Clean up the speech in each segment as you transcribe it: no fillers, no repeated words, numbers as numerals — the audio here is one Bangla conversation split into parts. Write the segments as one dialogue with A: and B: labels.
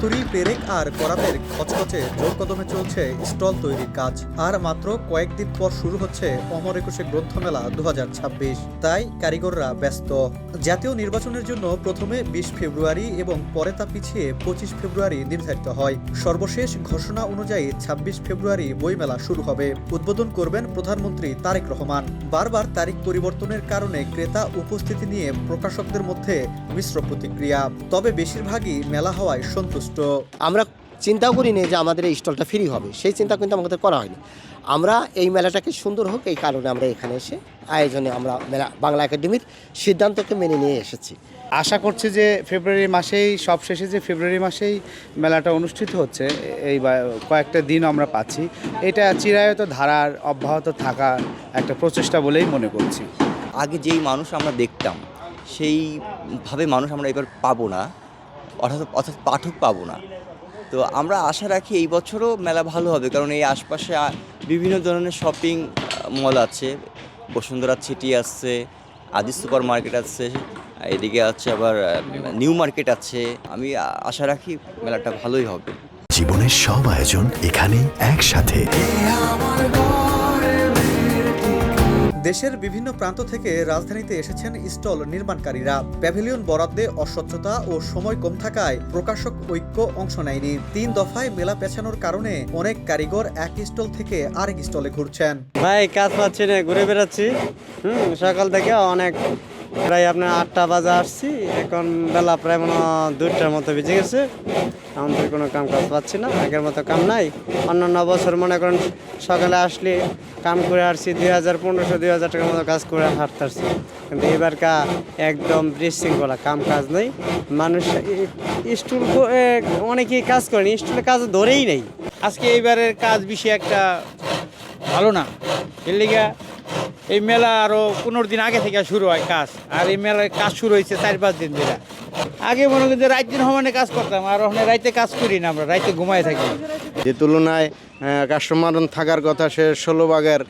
A: হাতুড়ি, পেরেক আর করাতের খচখচে জোর কদমে চলছে স্টল তৈরির কাজ। আর মাত্র কয়েকদিন পর শুরু হচ্ছে অমর একুশে গ্রন্থমেলা 2026। তাই কারিগররা ব্যস্ত। জাতীয় নির্বাচনের জন্য প্রথমে 20 ফেব্রুয়ারি এবং পরে তা পিছিয়ে 25 ফেব্রুয়ারি নির্ধারিত হয়। সর্বশেষ ঘোষণা অনুযায়ী 26 ফেব্রুয়ারি বইমেলা শুরু হবে। উদ্বোধন করবেন প্রধানমন্ত্রী তারেক রহমান। বারবার তারিখ পরিবর্তনের কারণে ক্রেতা উপস্থিতি নিয়ে প্রকাশকদের মধ্যে মিশ্র প্রতিক্রিয়া। তবে বেশিরভাগই মেলা হওয়ায় সন্তুষ্ট।
B: আমরা চিন্তাও করিনি যে আমাদের এই স্টলটা ফ্রি হবে, সেই চিন্তা কিন্তু আমাদের করা হয়নি। আমরা এই মেলাটাকে সুন্দর হোক এই কারণে আমরা এখানে এসে আয়োজনে আমরা মেলা বাংলা একাডেমির সিদ্ধান্তকে মেনে নিয়ে এসেছি।
C: আশা করছি যে ফেব্রুয়ারি মাসেই সবশেষে যে ফেব্রুয়ারি মাসেই মেলাটা অনুষ্ঠিত হচ্ছে, এই কয়েকটা দিন আমরা পাচ্ছি। এটা চিরায়ত ধারার অব্যাহত থাকা একটা প্রচেষ্টা বলেই মনে করছি।
D: আগে যেই মানুষ আমরা দেখতাম সেইভাবে মানুষ আমরা এবার পাবো না, অর্থাৎ পাঠক পাবো না। তো আমরা আশা রাখি এই বছরও মেলা ভালো হবে, কারণ এই আশপাশে বিভিন্ন ধরনের শপিং মল আছে, বসুন্ধরা সিটি আছে, আদি সুপার মার্কেট আছে, এদিকে আছে আবার নিউ মার্কেট আছে। আমি আশা রাখি মেলাটা ভালোই হবে।
E: জীবনের সব আয়োজন এখানে একসাথে।
A: দেশের বিভিন্ন প্রান্ত থেকে রাজধানীতে এসেছেন স্টল নির্মাণকারীরা। প্যাভিলিয়ন বরাদ্দে অস্বচ্ছতা ও সময় কম থাকায় প্রকাশক ঐক্য অংশ নেয়নি। 3 দফায় মেলা পেছানোর কারণে অনেক কারিগর এক স্টল থেকে আরেক স্টলে ঘুরছেন।
F: ভাই কাজ পাচ্ছি না, ঘুরে বেড়াচ্ছি। সকাল থেকে অনেক প্রায় আপনার 8টা বাজে আসছি, এখন বেলা প্রায় মনে 2টার মতো বেজে গেছে। আমাদের কোনো কাম কাজ পাচ্ছি না, আগের মতো কাম নাই। অন্যান্য বছর মনে করেন সকালে আসলে কাম করে আসছি 2000-1500-2000 টাকার মতো কাজ করে হাঁটতে আসছি, কিন্তু এবার একদম বিশৃঙ্খলা, কাম কাজ নেই। মানুষ স্টুল অনেকেই কাজ করেনি, স্টুলে কাজ ধরেই নেই।
G: আজকে এইবারের কাজ বেশি একটা ভালো না, এর লিগা এই মেলা আরও 15 দিন আগে থেকে শুরু হয় কাজ, আর এই মেলার কাজ শুরু হয়েছে 4-5 দিন ধরে। আগে মনে করি যে রাত দিন সমানে কাজ করতাম, আর ওখানে রাইতে কাজ করি না, আমরা রাইতে ঘুমাই থাকি।
F: যে তুলনায় কাস্টমার থাকার কথা সে 16 ভাগের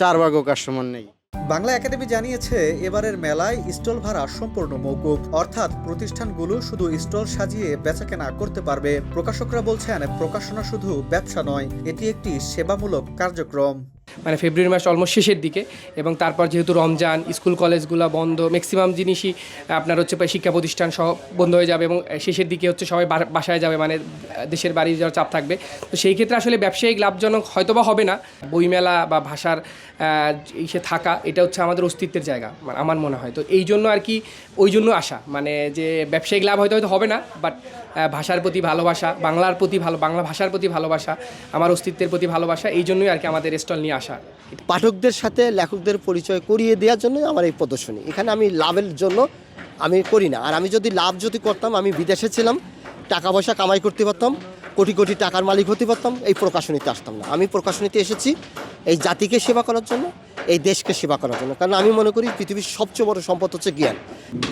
F: 4 ভাগও কাস্টমার নেই।
A: বাংলা একাডেমি জানিয়েছে এবারের মেলায় স্টল ভাড়া সম্পূর্ণ মওকুফ, অর্থাৎ প্রতিষ্ঠানগুলো শুধু স্টল সাজিয়ে বেচাকেনা করতে পারবে। প্রকাশকরা বলছেন প্রকাশনা শুধু ব্যবসা নয়, এটি একটি সেবামূলক কার্যক্রম।
H: মানে ফেব্রুয়ারি মাস অলমোস্ট শেষের দিকে, এবং তারপর যেহেতু রমজান, স্কুল কলেজগুলো বন্ধ, ম্যাক্সিমাম জিনিসই আপনার হচ্ছে শিক্ষা প্রতিষ্ঠান সহ বন্ধ হয়ে যাবে, এবং শেষের দিকে হচ্ছে সবাই বাসায় যাবে, মানে দেশের বাড়ি যাওয়ার চাপ থাকবে। তো সেই ক্ষেত্রে আসলে ব্যবসায়িক লাভজনক হয়তোবা হবে না। বইমেলা বা ভাষার ইসে থাকা, এটা হচ্ছে আমাদের অস্তিত্বের জায়গা আমার মনে হয়। তো এই জন্য আর কি, ওই জন্য আসা, মানে যে ব্যবসায়িক লাভ হয়তো হবে না, বাট ভাষার প্রতি ভালোবাসা, বাংলার প্রতি বাংলা ভাষার প্রতি ভালোবাসা, আমার অস্তিত্বের প্রতি ভালোবাসা, এই জন্যই আর কি আমাদের স্টল নিয়ে আসা।
B: পাঠকদের সাথে লেখকদের পরিচয় করিয়ে দেওয়ার জন্য আমার এই প্রদর্শনী। এখানে আমি লাভের জন্য আমি করি না। আর আমি যদি লাভ করতাম, আমি বিদেশে ছিলাম, টাকা পয়সা কামাই করতে পারতাম, কোটি কোটি টাকার মালিক হতে পারতাম, এই প্রকাশনীতে আসতাম না। আমি প্রকাশনীতে এসেছি এই জাতিকে সেবা করার জন্য, এই দেশকে সেবা করার জন্য। কারণ আমি মনে করি পৃথিবীর সবচেয়ে বড় সম্পদ হচ্ছে জ্ঞান।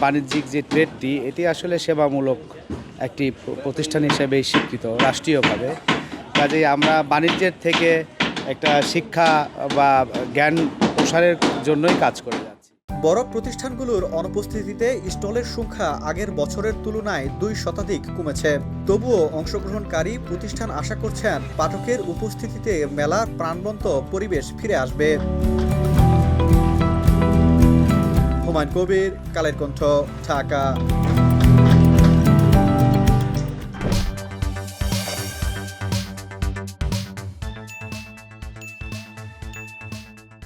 C: বাণিজ্যিক যে ট্রেডটি, এটি আসলে সেবামূলক একটি প্রতিষ্ঠান হিসেবেই স্বীকৃত রাষ্ট্রীয়ভাবে। কাজেই আমরা বাণিজ্যের থেকে একটা শিক্ষা বা জ্ঞান প্রসারের জন্যই কাজ করে যাচ্ছি।
A: বড় প্রতিষ্ঠানগুলোর অনুপস্থিতিতে স্টলের সংখ্যা আগের বছরের তুলনায় 2 শতাধিক কমেছে। তবুও অংশগ্রহণকারী প্রতিষ্ঠান আশা করছেন পাঠকের উপস্থিতিতে মেলার প্রাণবন্ত পরিবেশ ফিরে আসবে। হুমায়ুন কবির, কালের কণ্ঠ, ঢাকা।